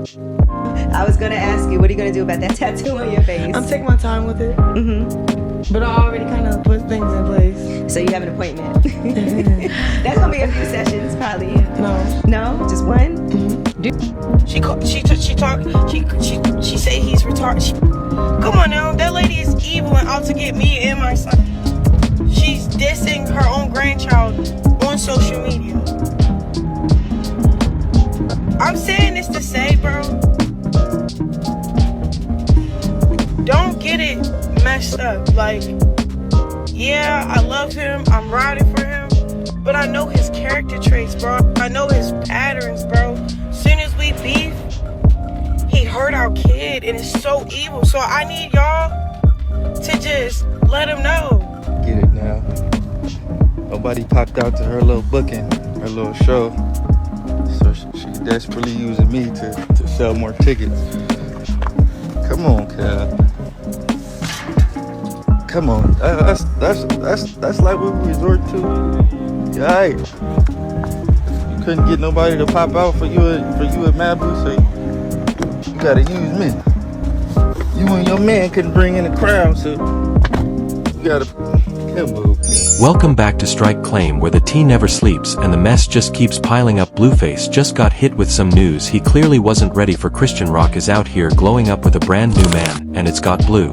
I was gonna ask you, what are you gonna do about that tattoo on your face? I'm taking my time with it. But I already kind of put things in place. So you have an appointment. That's gonna be a few sessions, probably. No, just one. She say he's retarded. Come on now, that lady is evil and out to get me and my son. She's dissing her own grandchild on social media. I'm saying this to say, bro, don't get it messed up. Like, yeah, I love him, I'm riding for him, but I know his character traits, bro. I know his patterns, bro. As soon as we beef, he hurt our kid, and it's so evil. So I need y'all to just let him know. Get it now. Nobody popped out to her little booking, her little show. So she's desperately using me to sell more tickets. Come on, Cal. Come on. That's like what we resort to. Right. You couldn't get nobody to pop out for you at Malibu, so you gotta use me. You and your man couldn't bring in a crowd, so you gotta come on. Welcome back to Strike Claim, where the tea never sleeps and the mess just keeps piling up. Blueface just got hit with some news he clearly wasn't ready for. Chrisean Rock is out here glowing up with a brand new man, and it's got blue.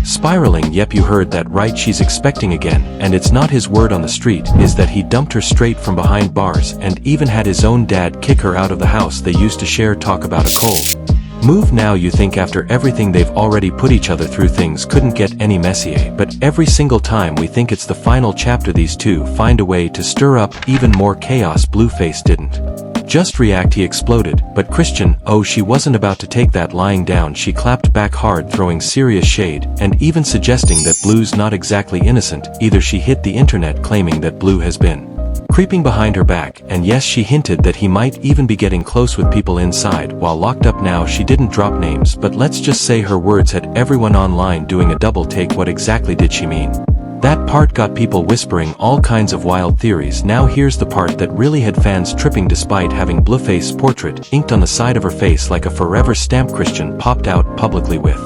Spiraling. Yep, you heard that right, she's expecting again, and it's not his word on the street, is that he dumped her straight from behind bars and even had his own dad kick her out of the house they used to share. Talk about a cold move. Now you think after everything they've already put each other through, things couldn't get any messier, but every single time we think it's the final chapter, these two find a way to stir up even more chaos. Blueface didn't just react, he exploded, but Chrisean, oh, she wasn't about to take that lying down. She clapped back hard, throwing serious shade, and even suggesting that Blue's not exactly innocent either. She hit the internet claiming that Blue has been creeping behind her back, and yes, she hinted that he might even be getting close with people inside while locked up. Now she didn't drop names, but let's just say her words had everyone online doing a double take. What exactly did she mean? That part got people whispering all kinds of wild theories. Now here's the part that really had fans tripping. Despite having Blueface's portrait inked on the side of her face like a forever stamp, Chrisean popped out publicly with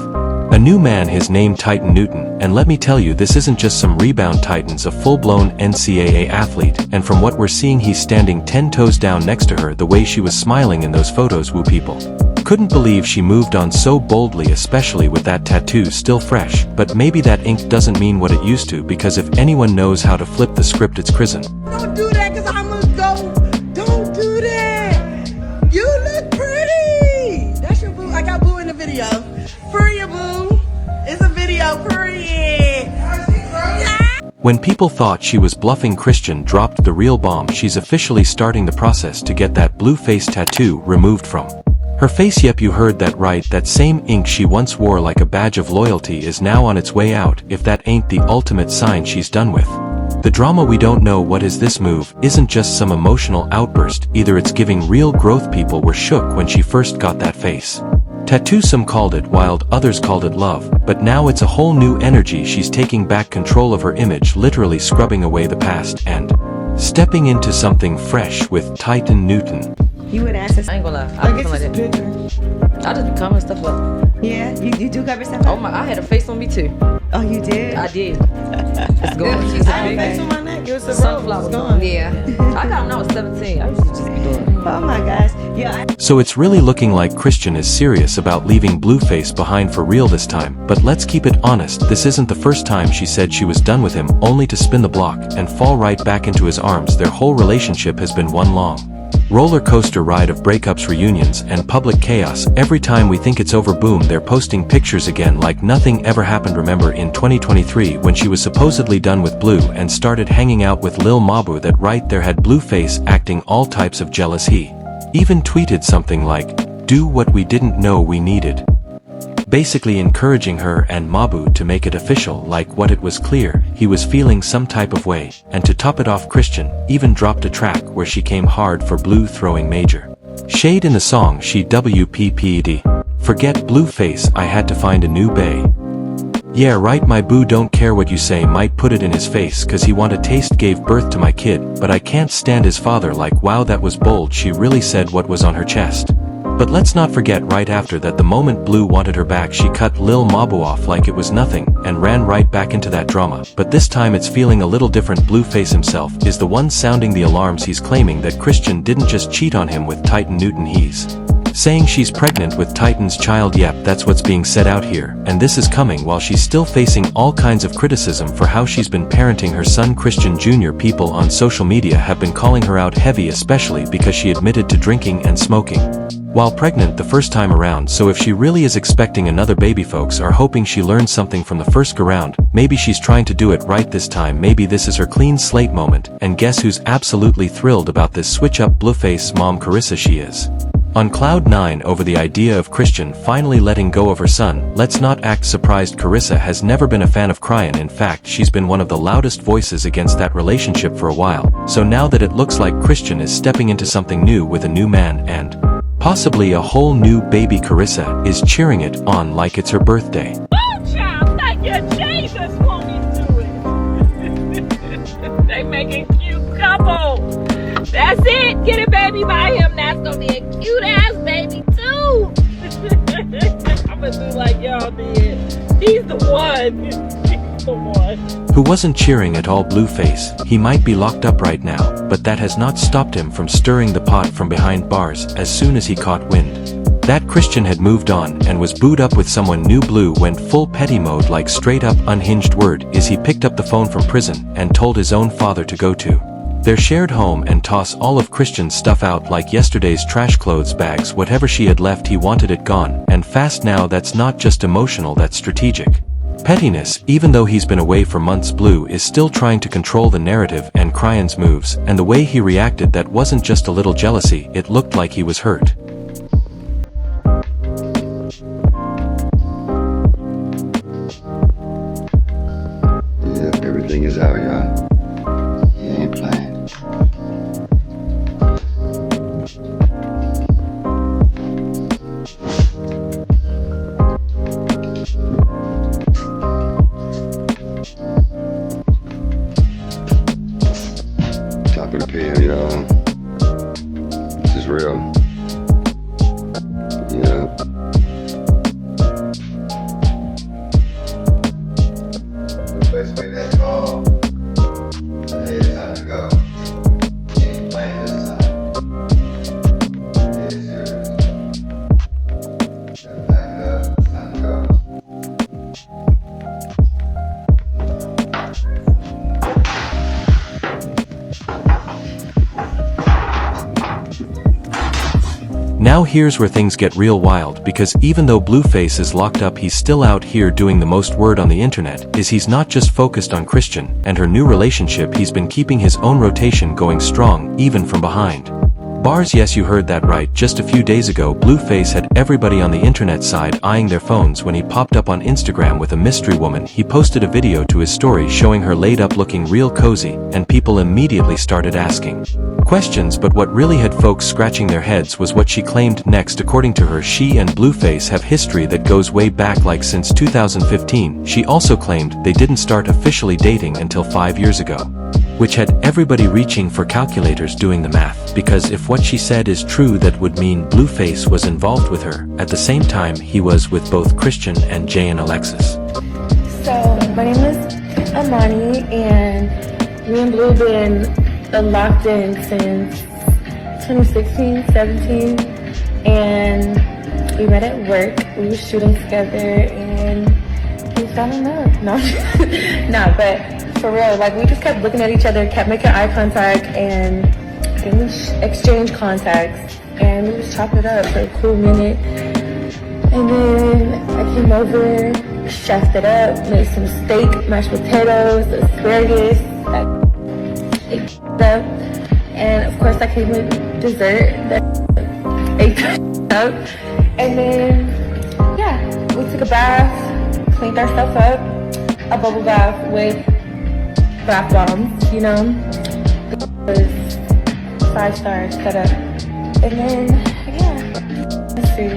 a new man, his name Titan Newton, and let me tell you, this isn't just some rebound Titans, a full-blown NCAA athlete, and from what we're seeing, he's standing 10 toes down next to her. The way she was smiling in those photos, woo, people couldn't believe she moved on so boldly, especially with that tattoo still fresh. But maybe that ink doesn't mean what it used to, because if anyone knows how to flip the script, it's Chrisean. Don't do that, cause I'm gonna go. Don't do that. You look pretty. That's your boo. I got boo in the video. Free your boo. It's a video, period. When people thought she was bluffing, Chrisean dropped the real bomb. She's officially starting the process to get that Blueface tattoo removed from her face. Yep, you heard that right. That same ink she once wore like a badge of loyalty is now on its way out. If that ain't the ultimate sign she's done with the drama, we don't know what is. This move isn't just some emotional outburst either, it's giving real growth. People were shook when she first got that face tattoo. Some called it wild, others called it love, but now it's a whole new energy. She's taking back control of her image, literally scrubbing away the past and stepping into something fresh with Titan Newton. You would ask us. I ain't gonna lie. I get like that. I just be covering stuff up. Yeah, you do cover stuff up? Oh my, I had a face on me too. Oh, you did? I did. It's gone. She's I had a face on my neck. It was a sunflower. gone. Yeah. I got when I was 17. I used to just be doing it. Oh my gosh. Yeah. So it's really looking like Chrisean is serious about leaving Blueface behind for real this time. But let's keep it honest, this isn't the first time she said she was done with him, only to spin the block and fall right back into his arms. Their whole relationship has been one long roller coaster ride of breakups, reunions, and public chaos. Every time we think it's over, boom, they're posting pictures again like nothing ever happened. Remember in 2023 when she was supposedly done with Blue and started hanging out with Lil Mabu? That right there had Blueface acting all types of jealous. He even tweeted something like, "Do what we didn't know we needed," basically encouraging her and Mabu to make it official. Like what, it was clear he was feeling some type of way. And to top it off, Chrisean even dropped a track where she came hard for Blue, throwing major shade in the song she WPP'd. Forget Blueface, I had to find a new bae. Yeah right, my boo don't care what you say, might put it in his face cause he want a taste, gave birth to my kid, but I can't stand his father. Like wow, that was bold. She really said what was on her chest. But let's not forget right after that the moment Blue wanted her back she cut Lil Mabu off like it was nothing, and ran right back into that drama. But this time it's feeling a little different. Blueface himself is the one sounding the alarms. He's claiming that Christian didn't just cheat on him with Titan Newton, he's saying she's pregnant with Titan's child. Yep, that's what's being said out here, and this is coming while she's still facing all kinds of criticism for how she's been parenting her son Christian Jr. People on social media have been calling her out heavy, especially because she admitted to drinking and smoking while pregnant the first time around. So if she really is expecting another baby, folks are hoping she learned something from the first go round. Maybe she's trying to do it right this time. Maybe this is her clean slate moment. And guess who's absolutely thrilled about this switch up? Blueface mom Carissa. She is on cloud 9 over the idea of Christian finally letting go of her son. Let's not act surprised. Carissa has never been a fan of Chrisean. In fact, she's been one of the loudest voices against that relationship for a while. So now that it looks like Christian is stepping into something new with a new man and possibly a whole new baby, Carissa is cheering it on like it's her birthday. Bombshell, thank you, Jesus, won't you do it? They make a cute couple. That's it. Get a baby by him. That's gonna be a cute ass baby too. I'm gonna do like y'all did. He's the one. He's the one. Who wasn't cheering at all. Blueface, he might be locked up right now, but that has not stopped him from stirring the pot from behind bars as soon as he caught wind that Christian had moved on and was booed up with someone new. Blue went full petty mode, like straight up unhinged. Word is he picked up the phone from prison and told his own father to go to their shared home and toss all of Christian's stuff out like yesterday's trash clothes bags. Whatever she had left, he wanted it gone, and fast. Now that's not just emotional, that's strategic pettiness. Even though he's been away for months, Blue is still trying to control the narrative and Chrisean's moves, and the way he reacted, that wasn't just a little jealousy, it looked like he was hurt. Yeah, everything is out, y'all. He ain't playing. Top of the pill, y'all. This is real. Yeah. Blueface made that call. Hey, it's time to go. He ain't playing this time. He is serious. Gotta back it up. It's time to go. Now here's where things get real wild, because even though Blueface is locked up, he's still out here doing the most. Word on the internet is he's not just focused on Christian and her new relationship, he's been keeping his own rotation going strong, even from behind bars. Yes, you heard that right. Just a few days ago, Blueface had everybody on the internet side eyeing their phones when he popped up on Instagram with a mystery woman. He posted a video to his story showing her laid up looking real cozy, and people immediately started asking questions, but what really had folks scratching their heads was what she claimed next. According to her, she and Blueface have history that goes way back, like since 2015. She also claimed they didn't start officially dating until 5 years ago, which had everybody reaching for calculators doing the math, because if what she said is true, that would mean Blueface was involved with her at the same time he was with both Christian and Jay and Alexis. So, my name is Amani, and me and Blue been locked in since 2016, 17, and we met at work. We were shooting together, and we fell in love. No, no, but for real, like, we just kept looking at each other, kept making eye contact, and then we exchanged contacts, and we was chopping it up for a cool minute. And then I came over, chefed it up, made some steak, mashed potatoes, asparagus, up, and of course I came with dessert that ate up, and then yeah, we took a bath, cleaned ourselves up, a bubble bath with bath bombs, you know, it was 5-star setup, and then yeah, let's see,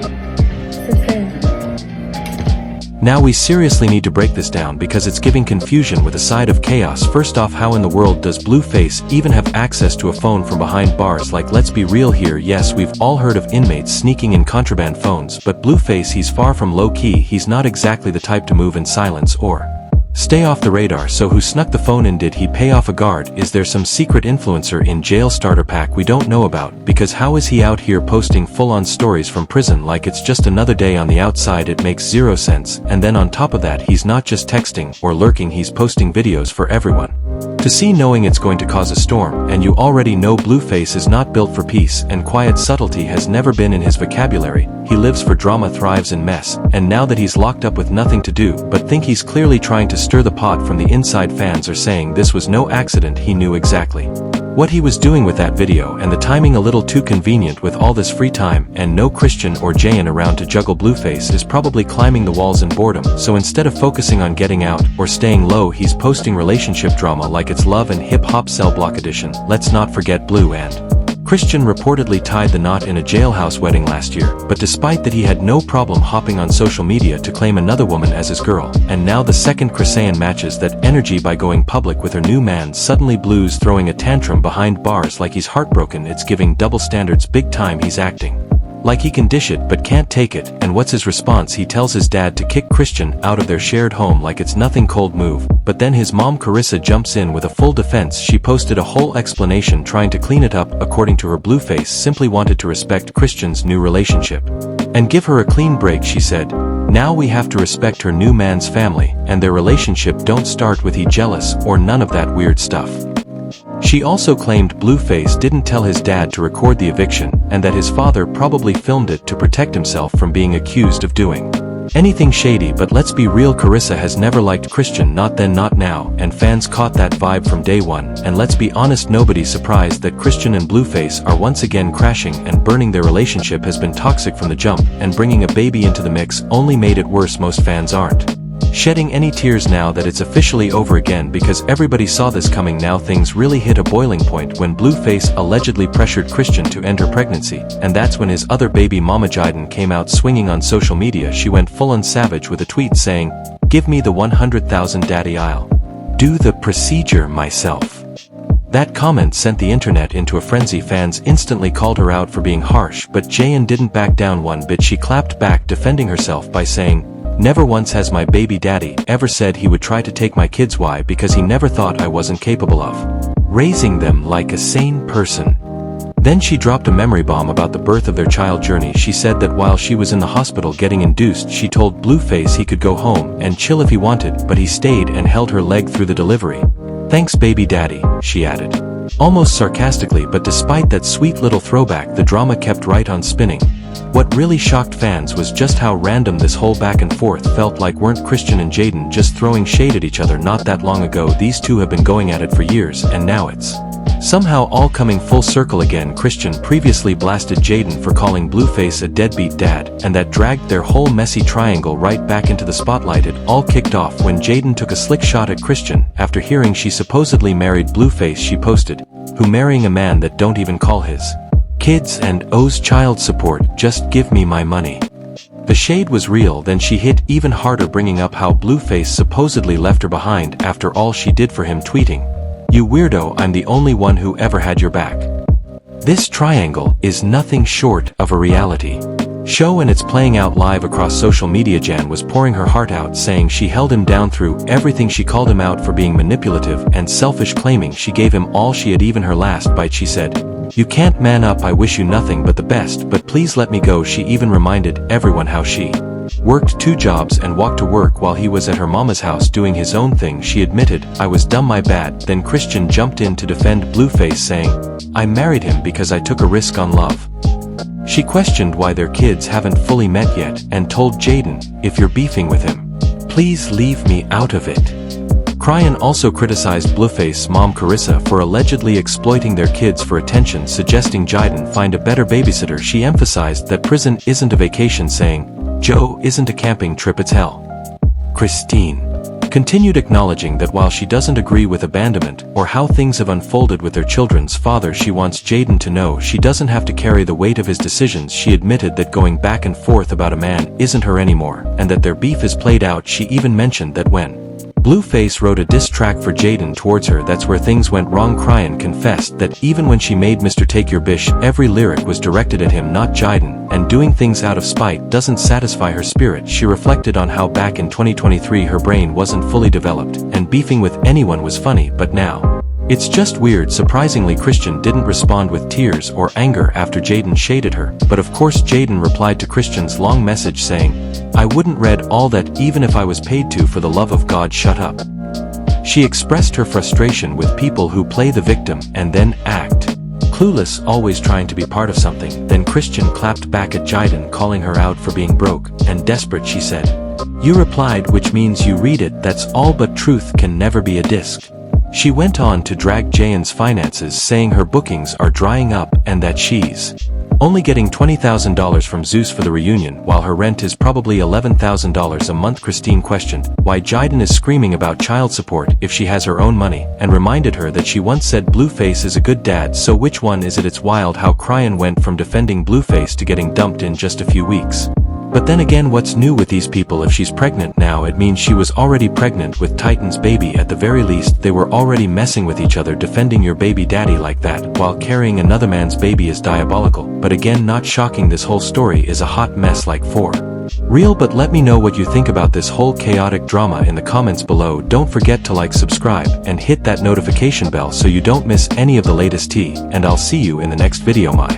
since then. Now we seriously need to break this down because it's giving confusion with a side of chaos. First off, how in the world does Blueface even have access to a phone from behind bars? Like, let's be real here. Yes, we've all heard of inmates sneaking in contraband phones, but Blueface, he's far from low-key. He's not exactly the type to move in silence or stay off the radar. So who snuck the phone in? Did he pay off a guard? Is there some secret influencer in jail starter pack we don't know about? Because how is he out here posting full-on stories from prison like it's just another day on the outside? It makes zero sense. And then on top of that, he's not just texting or lurking, he's posting videos for everyone to see, knowing it's going to cause a storm. And you already know Blueface is not built for peace, and quiet subtlety has never been in his vocabulary. He lives for drama, thrives in mess, and now that he's locked up with nothing to do but think, he's clearly trying to stir the pot from the inside. Fans are saying this was no accident. He knew exactly what he was doing with that video, and the timing a little too convenient with all this free time and no Christian or Jayan around to juggle. Blueface is probably climbing the walls in boredom, so instead of focusing on getting out or staying low, he's posting relationship drama like it's Love and Hip Hop Cell Block Edition. Let's not forget Blue and Christian reportedly tied the knot in a jailhouse wedding last year, but despite that he had no problem hopping on social media to claim another woman as his girl. And now the second Chrisean matches that energy by going public with her new man. Suddenly Blue's throwing a tantrum behind bars like he's heartbroken. It's giving double standards big time. He's acting like he can dish it but can't take it. And what's his response? He tells his dad to kick Christian out of their shared home like it's nothing. Cold move. But then his mom Carissa jumps in with a full defense. She posted a whole explanation trying to clean it up. According to her, Blueface simply wanted to respect Christian's new relationship and give her a clean break. She said, now we have to respect her new man's family and their relationship. Don't start with he jealous or none of that weird stuff. She also claimed Blueface didn't tell his dad to record the eviction, and that his father probably filmed it to protect himself from being accused of doing anything shady. But let's be real, Carissa has never liked Christian, not then not now, and fans caught that vibe from day one. And let's be honest, nobody's surprised that Christian and Blueface are once again crashing and burning. Their relationship has been toxic from the jump, and bringing a baby into the mix only made it worse. Most fans aren't shedding any tears now that it's officially over again, because everybody saw this coming. Now things really hit a boiling point when Blueface allegedly pressured Christian to end her pregnancy, and that's when his other baby mama Jaden came out swinging on social media. She went full-on savage with a tweet saying, "Give me the 100,000 daddy, I'll do the procedure myself." That comment sent the internet into a frenzy. Fans instantly called her out for being harsh, but Jayan didn't back down one bit. She clapped back, defending herself by saying, "Never once has my baby daddy ever said he would try to take my kids. Why? Because he never thought I wasn't capable of raising them like a sane person." Then she dropped a memory bomb about the birth of their child journey. She said that while she was in the hospital getting induced, she told Blueface he could go home and chill if he wanted, but he stayed and held her leg through the delivery. "Thanks baby daddy," she added, almost sarcastically. But despite that sweet little throwback, the drama kept right on spinning. What really shocked fans was just how random this whole back and forth felt. Like, weren't Christian and Jaden just throwing shade at each other not that long ago? These two have been going at it for years, and now it's somehow all coming full circle again. Christian previously blasted Jaden for calling Blueface a deadbeat dad, and that dragged their whole messy triangle right back into the spotlight. It all kicked off when Jaden took a slick shot at Christian after hearing she supposedly married Blueface. She posted, "Who marrying a man that don't even call his kids and owes child support? Just give me my money." The shade was real. Then she hit even harder, bringing up how Blueface supposedly left her behind after all she did for him, tweeting, "You weirdo, I'm the only one who ever had your back." This triangle is nothing short of a reality show, and it's playing out live across social media. Jan was pouring her heart out, saying she held him down through everything. She called him out for being manipulative and selfish, claiming she gave him all she had, even her last bite. She said, "You can't man up, I wish you nothing but the best, but please let me go." She even reminded everyone how she worked 2 jobs and walked to work while he was at her mama's house doing his own thing. She admitted, "I was dumb, my bad." Then Christian jumped in to defend Blueface, saying, "I married him because I took a risk on love." She questioned why their kids haven't fully met yet and told Jaden, "If you're beefing with him, please leave me out of it." Chrisean also criticized Blueface's mom Carissa for allegedly exploiting their kids for attention, suggesting Jaden find a better babysitter. She emphasized that prison isn't a vacation, saying, "Joe isn't a camping trip, it's hell." Christine continued acknowledging that while she doesn't agree with abandonment or how things have unfolded with their children's father, she wants Jaden to know she doesn't have to carry the weight of his decisions. She admitted that going back and forth about a man isn't her anymore, and that their beef is played out. She even mentioned that when Blueface wrote a diss track for Jaden towards her, that's where things went wrong. Chrisean confessed that even when she made Mr. Take Your Bish, every lyric was directed at him, not Jaden, and doing things out of spite doesn't satisfy her spirit. She reflected on how back in 2023 her brain wasn't fully developed, and beefing with anyone was funny, but now it's just weird. Surprisingly, Chrisean didn't respond with tears or anger after Jaden shaded her, but of course Jaden replied to Chrisean's long message saying, "I wouldn't read all that even if I was paid to. For the love of God, shut up." She expressed her frustration with people who play the victim and then act clueless, always trying to be part of something. Then Chrisean clapped back at Jaden, calling her out for being broke and desperate. She said, "You replied, which means you read it, that's all, but truth can never be a disc." She went on to drag Jaden's finances, saying her bookings are drying up and that she's only getting $20,000 from Zeus for the reunion, while her rent is probably $11,000 a month. Christine questioned why Jaden is screaming about child support if she has her own money, and reminded her that she once said Blueface is a good dad. So which one is it? It's wild how Chrisean went from defending Blueface to getting dumped in just a few weeks. But then again, what's new with these people? If she's pregnant now, it means she was already pregnant with Titan's baby. At the very least, they were already messing with each other. Defending your baby daddy like that while carrying another man's baby is diabolical. But again, not shocking. This whole story is a hot mess, like for real. But let me know what you think about this whole chaotic drama in the comments below. Don't forget to like, subscribe, and hit that notification bell so you don't miss any of the latest tea, and I'll see you in the next video. My